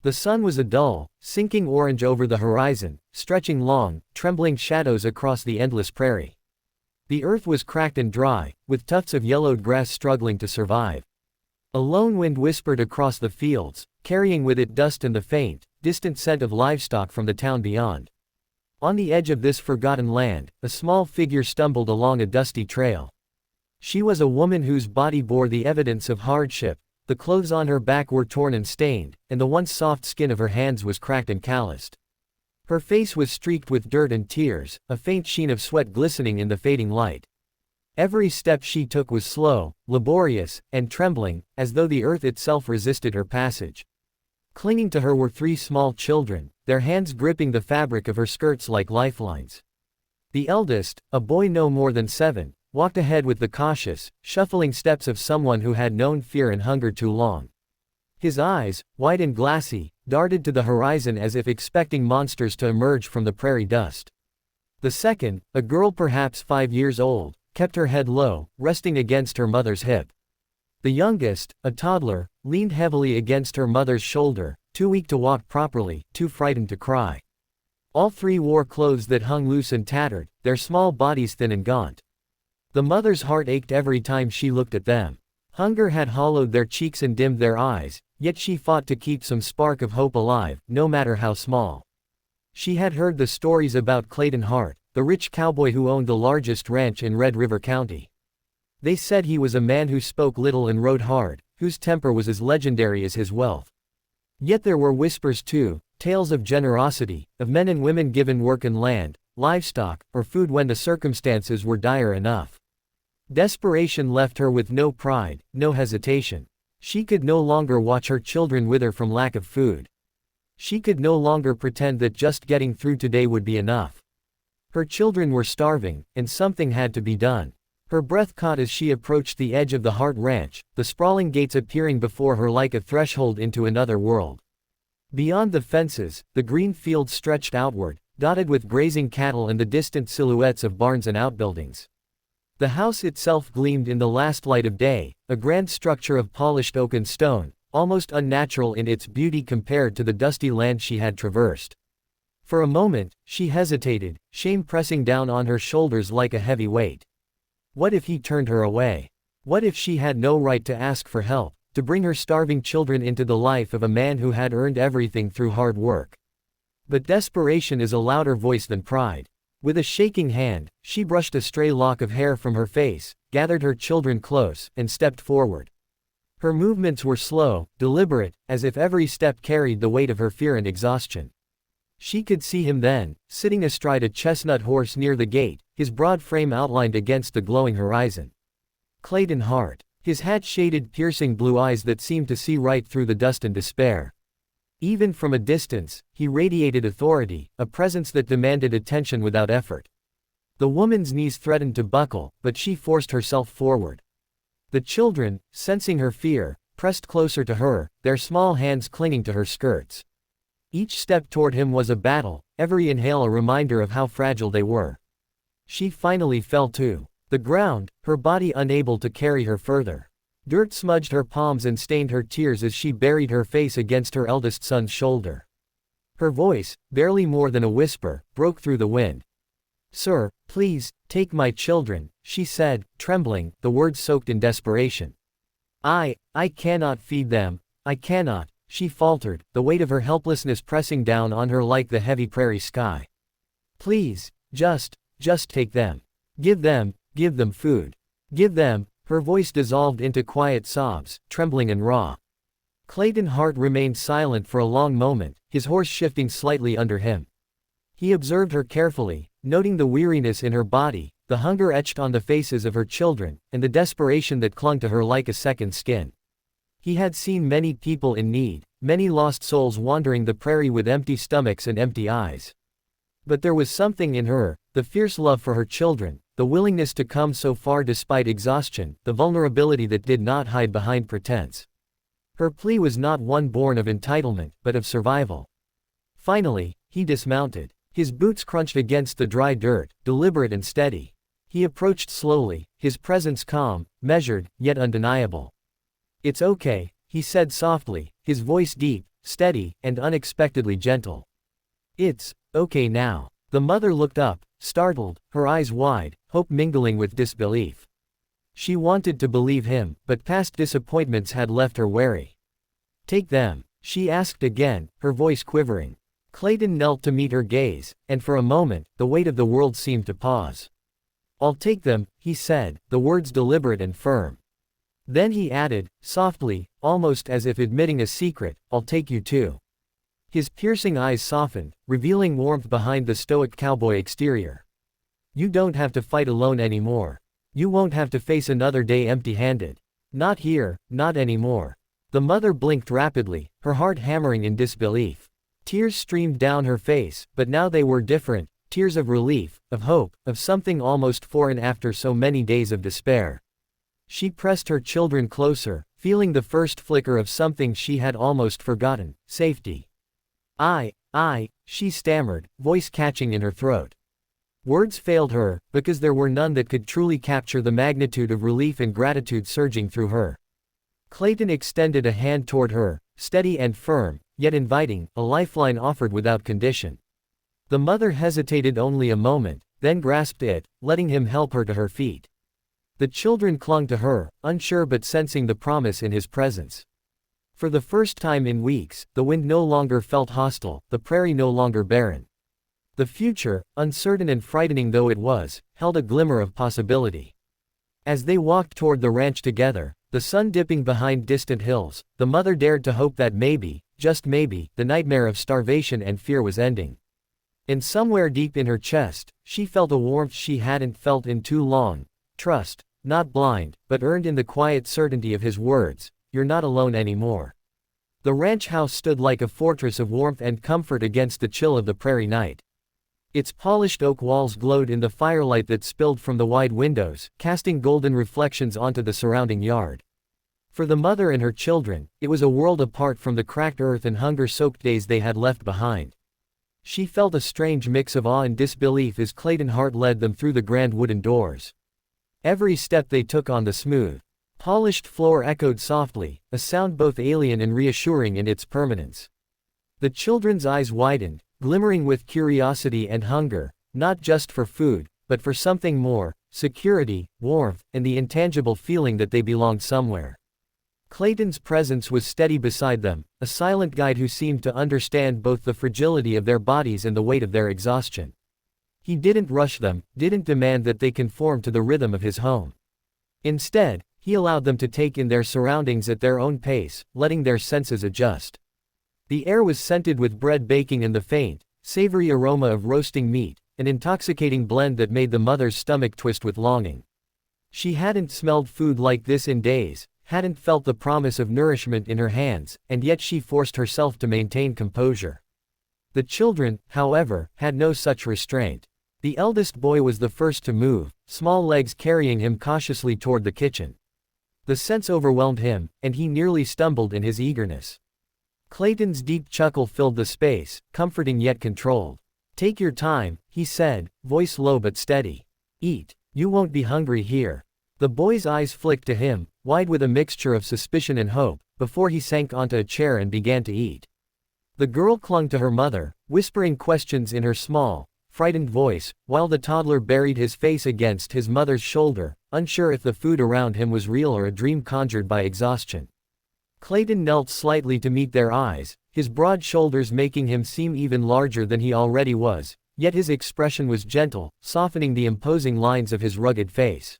The sun was a dull, sinking orange over the horizon, stretching long, trembling shadows across the endless prairie. The earth was cracked and dry, with tufts of yellowed grass struggling to survive. A lone wind whispered across the fields, carrying with it dust and the faint, distant scent of livestock from the town beyond. On the edge of this forgotten land, a small figure stumbled along a dusty trail. She was a woman whose body bore the evidence of hardship. The clothes on her back were torn and stained, and the once soft skin of her hands was cracked and calloused. Her face was streaked with dirt and tears, a faint sheen of sweat glistening in the fading light. Every step she took was slow, laborious, and trembling, as though the earth itself resisted her passage. Clinging to her were 3 small children, their hands gripping the fabric of her skirts like lifelines. The eldest, a boy no more than 7, walked ahead with the cautious, shuffling steps of someone who had known fear and hunger too long. His eyes, wide and glassy, darted to the horizon as if expecting monsters to emerge from the prairie dust. The second, a girl perhaps 5 years old, kept her head low, resting against her mother's hip. The youngest, a toddler, leaned heavily against her mother's shoulder, too weak to walk properly, too frightened to cry. All 3 wore clothes that hung loose and tattered, their small bodies thin and gaunt. The mother's heart ached every time she looked at them. Hunger had hollowed their cheeks and dimmed their eyes, yet she fought to keep some spark of hope alive, no matter how small. She had heard the stories about Clayton Hart, the rich cowboy who owned the largest ranch in Red River County. They said he was a man who spoke little and rode hard, whose temper was as legendary as his wealth. Yet there were whispers too, tales of generosity, of men and women given work and land, livestock, or food when the circumstances were dire enough. Desperation left her with no pride, no hesitation. She could no longer watch her children wither from lack of food. She could no longer pretend that just getting through today would be enough. Her children were starving, and something had to be done. Her breath caught as she approached the edge of the Hart Ranch, the sprawling gates appearing before her like a threshold into another world. Beyond the fences, the green fields stretched outward, dotted with grazing cattle and the distant silhouettes of barns and outbuildings. The house itself gleamed in the last light of day, a grand structure of polished oak and stone, almost unnatural in its beauty compared to the dusty land she had traversed. For a moment, she hesitated, shame pressing down on her shoulders like a heavy weight. What if he turned her away? What if she had no right to ask for help, to bring her starving children into the life of a man who had earned everything through hard work? But desperation is a louder voice than pride. With a shaking hand, she brushed a stray lock of hair from her face, gathered her children close, and stepped forward. Her movements were slow, deliberate, as if every step carried the weight of her fear and exhaustion. She could see him then, sitting astride a chestnut horse near the gate, his broad frame outlined against the glowing horizon. Clayton Hart. His hat-shaded piercing blue eyes that seemed to see right through the dust and despair. Even from a distance, he radiated authority, a presence that demanded attention without effort. The woman's knees threatened to buckle, but she forced herself forward. The children, sensing her fear, pressed closer to her, their small hands clinging to her skirts. Each step toward him was a battle, every inhale a reminder of how fragile they were. She finally fell to the ground, her body unable to carry her further. Dirt smudged her palms and stained her tears as she buried her face against her eldest son's shoulder. Her voice, barely more than a whisper, broke through the wind. "Sir, please, take my children," she said, trembling, the words soaked in desperation. I cannot feed them, I cannot," she faltered, the weight of her helplessness pressing down on her like the heavy prairie sky. "Please, just take them. Give them food. Give them." Her voice dissolved into quiet sobs, trembling and raw. Clayton Hart remained silent for a long moment, his horse shifting slightly under him. He observed her carefully, noting the weariness in her body, the hunger etched on the faces of her children, and the desperation that clung to her like a second skin. He had seen many people in need, many lost souls wandering the prairie with empty stomachs and empty eyes. But there was something in her, the fierce love for her children, the willingness to come so far despite exhaustion, the vulnerability that did not hide behind pretense. Her plea was not one born of entitlement, but of survival. Finally, he dismounted. His boots crunched against the dry dirt, deliberate and steady. He approached slowly, his presence calm, measured, yet undeniable. "It's okay," he said softly, his voice deep, steady, and unexpectedly gentle. "It's okay now." The mother looked up, startled, her eyes wide, hope mingling with disbelief. She wanted to believe him, but past disappointments had left her wary. "Take them?" she asked again, her voice quivering. Clayton knelt to meet her gaze, and for a moment, the weight of the world seemed to pause. "I'll take them," he said, the words deliberate and firm. Then he added, softly, almost as if admitting a secret, "I'll take you too." His piercing eyes softened, revealing warmth behind the stoic cowboy exterior. "You don't have to fight alone anymore. You won't have to face another day empty-handed. Not here, not anymore." The mother blinked rapidly, her heart hammering in disbelief. Tears streamed down her face, but now they were different, tears of relief, of hope, of something almost foreign after so many days of despair. She pressed her children closer, feeling the first flicker of something she had almost forgotten: safety. I, she stammered, voice catching in her throat. Words failed her, because there were none that could truly capture the magnitude of relief and gratitude surging through her. Clayton extended a hand toward her, steady and firm, yet inviting, a lifeline offered without condition. The mother hesitated only a moment, then grasped it, letting him help her to her feet. The children clung to her, unsure but sensing the promise in his presence. For the first time in weeks, the wind no longer felt hostile, the prairie no longer barren. The future, uncertain and frightening though it was, held a glimmer of possibility. As they walked toward the ranch together, the sun dipping behind distant hills, the mother dared to hope that maybe, just maybe, the nightmare of starvation and fear was ending. And somewhere deep in her chest, she felt a warmth she hadn't felt in too long: trust, not blind, but earned in the quiet certainty of his words, "You're not alone anymore." The ranch house stood like a fortress of warmth and comfort against the chill of the prairie night. Its polished oak walls glowed in the firelight that spilled from the wide windows, casting golden reflections onto the surrounding yard. For the mother and her children, it was a world apart from the cracked earth and hunger-soaked days they had left behind. She felt a strange mix of awe and disbelief as Clayton Hart led them through the grand wooden doors. Every step they took on the smooth, polished floor echoed softly, a sound both alien and reassuring in its permanence. The children's eyes widened, glimmering with curiosity and hunger, not just for food, but for something more: security, warmth, and the intangible feeling that they belonged somewhere. Clayton's presence was steady beside them, a silent guide who seemed to understand both the fragility of their bodies and the weight of their exhaustion. He didn't rush them, didn't demand that they conform to the rhythm of his home. Instead, he allowed them to take in their surroundings at their own pace, letting their senses adjust. The air was scented with bread baking and the faint, savory aroma of roasting meat, an intoxicating blend that made the mother's stomach twist with longing. She hadn't smelled food like this in days, hadn't felt the promise of nourishment in her hands, and yet she forced herself to maintain composure. The children, however, had no such restraint. The eldest boy was the first to move, small legs carrying him cautiously toward the kitchen. The sense overwhelmed him, and he nearly stumbled in his eagerness. Clayton's deep chuckle filled the space, comforting yet controlled. "Take your time," he said, voice low but steady. "Eat. You won't be hungry here." The boy's eyes flicked to him, wide with a mixture of suspicion and hope, before he sank onto a chair and began to eat. The girl clung to her mother, whispering questions in her small, frightened voice, while the toddler buried his face against his mother's shoulder, unsure if the food around him was real or a dream conjured by exhaustion. Clayton knelt slightly to meet their eyes, his broad shoulders making him seem even larger than he already was, yet his expression was gentle, softening the imposing lines of his rugged face.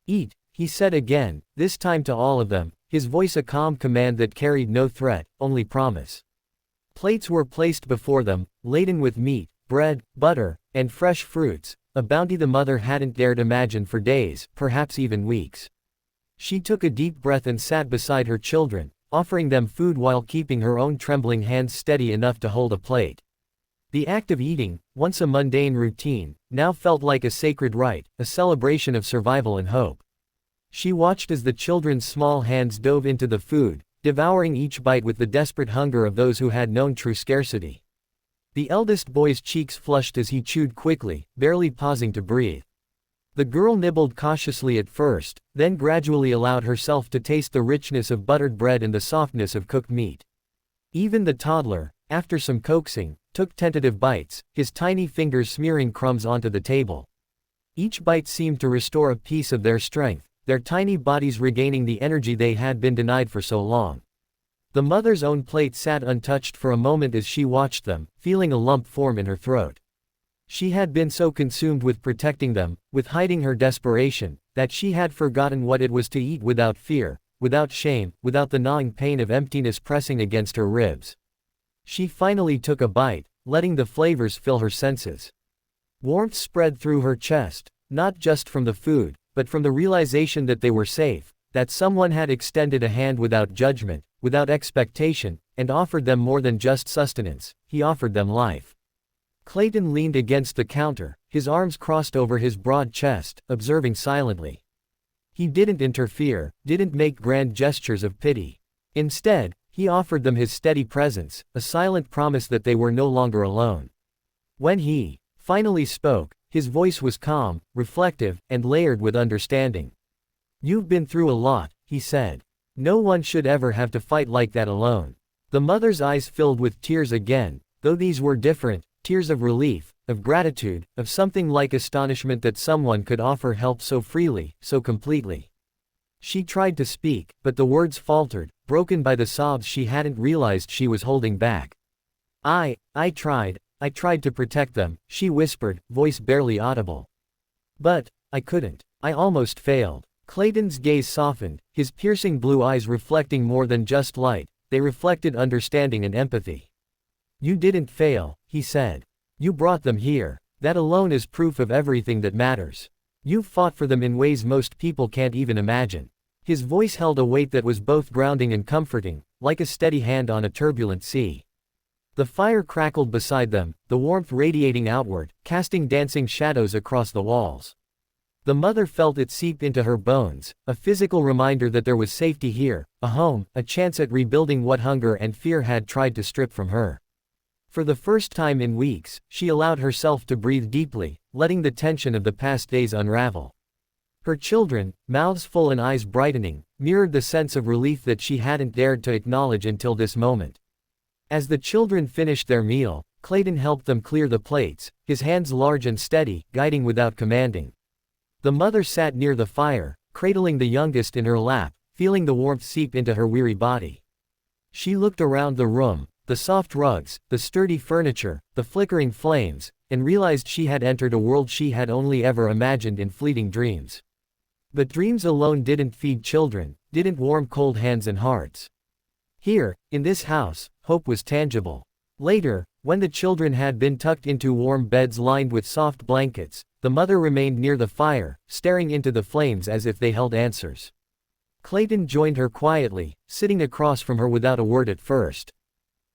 "Eat," he said again, this time to all of them, his voice a calm command that carried no threat, only promise. Plates were placed before them, laden with meat, bread, butter, and fresh fruits, a bounty the mother hadn't dared imagine for days, perhaps even weeks. She took a deep breath and sat beside her children, offering them food while keeping her own trembling hands steady enough to hold a plate. The act of eating, once a mundane routine, now felt like a sacred rite, a celebration of survival and hope. She watched as the children's small hands dove into the food, devouring each bite with the desperate hunger of those who had known true scarcity. The eldest boy's cheeks flushed as he chewed quickly, barely pausing to breathe. The girl nibbled cautiously at first, then gradually allowed herself to taste the richness of buttered bread and the softness of cooked meat. Even the toddler, after some coaxing, took tentative bites, his tiny fingers smearing crumbs onto the table. Each bite seemed to restore a piece of their strength, their tiny bodies regaining the energy they had been denied for so long. The mother's own plate sat untouched for a moment as she watched them, feeling a lump form in her throat. She had been so consumed with protecting them, with hiding her desperation, that she had forgotten what it was to eat without fear, without shame, without the gnawing pain of emptiness pressing against her ribs. She finally took a bite, letting the flavors fill her senses. Warmth spread through her chest, not just from the food, but from the realization that they were safe, that someone had extended a hand without judgment, without expectation, and offered them more than just sustenance. He offered them life. Clayton leaned against the counter, his arms crossed over his broad chest, observing silently. He didn't interfere, didn't make grand gestures of pity. Instead, he offered them his steady presence, a silent promise that they were no longer alone. When he finally spoke, his voice was calm, reflective, and layered with understanding. "You've been through a lot," he said. "No one should ever have to fight like that alone." The mother's eyes filled with tears again, though these were different, tears of relief, of gratitude, of something like astonishment that someone could offer help so freely, so completely. She tried to speak, but the words faltered, broken by the sobs she hadn't realized she was holding back. I tried to protect them," she whispered, voice barely audible. "But I couldn't. I almost failed." Clayton's gaze softened, his piercing blue eyes reflecting more than just light, they reflected understanding and empathy. "You didn't fail," he said. "You brought them here. That alone is proof of everything that matters. You've fought for them in ways most people can't even imagine." His voice held a weight that was both grounding and comforting, like a steady hand on a turbulent sea. The fire crackled beside them, the warmth radiating outward, casting dancing shadows across the walls. The mother felt it seep into her bones, a physical reminder that there was safety here, a home, a chance at rebuilding what hunger and fear had tried to strip from her. For the first time in weeks, she allowed herself to breathe deeply, letting the tension of the past days unravel. Her children, mouths full and eyes brightening, mirrored the sense of relief that she hadn't dared to acknowledge until this moment. As the children finished their meal, Clayton helped them clear the plates, his hands large and steady, guiding without commanding. The mother sat near the fire, cradling the youngest in her lap, feeling the warmth seep into her weary body. She looked around the room, the soft rugs, the sturdy furniture, the flickering flames, and realized she had entered a world she had only ever imagined in fleeting dreams. But dreams alone didn't feed children, didn't warm cold hands and hearts. Here, in this house, hope was tangible. Later, when the children had been tucked into warm beds lined with soft blankets, the mother remained near the fire, staring into the flames as if they held answers. Clayton joined her quietly, sitting across from her without a word at first.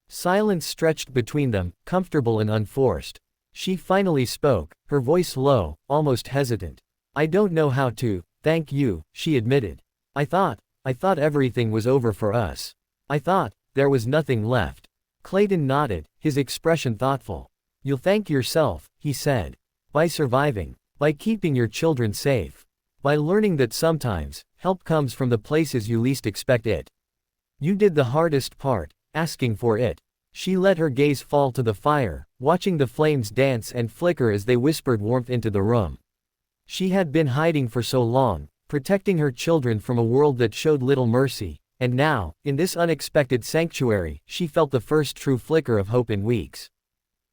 Silence stretched between them, comfortable and unforced. She finally spoke, her voice low, almost hesitant. "I don't know how to thank you," she admitted. I thought everything was over for us. I thought there was nothing left." Clayton nodded, his expression thoughtful. "You'll thank yourself," he said. "By surviving. By keeping your children safe. By learning that sometimes, help comes from the places you least expect it. You did the hardest part, asking for it." She let her gaze fall to the fire, watching the flames dance and flicker as they whispered warmth into the room. She had been hiding for so long, protecting her children from a world that showed little mercy, and now, in this unexpected sanctuary, she felt the first true flicker of hope in weeks.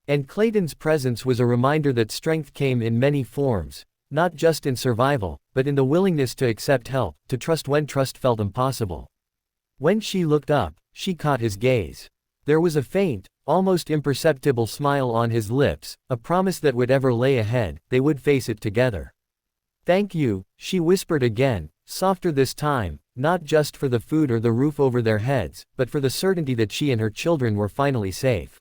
And Clayton's presence was a reminder that strength came in many forms, not just in survival, but in the willingness to accept help, to trust when trust felt impossible. When she looked up, she caught his gaze. There was a faint, almost imperceptible smile on his lips, a promise that whatever lay ahead, they would face it together. "Thank you," she whispered again, softer this time, not just for the food or the roof over their heads, but for the certainty that she and her children were finally safe.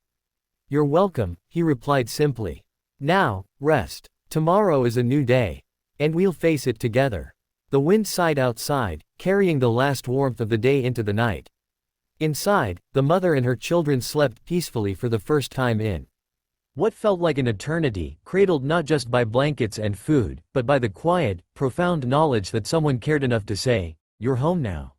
"You're welcome," he replied simply. "Now, rest. Tomorrow is a new day. And we'll face it together." The wind sighed outside, carrying the last warmth of the day into the night. Inside, the mother and her children slept peacefully for the first time in what felt like an eternity, cradled not just by blankets and food, but by the quiet, profound knowledge that someone cared enough to say, "You're home now."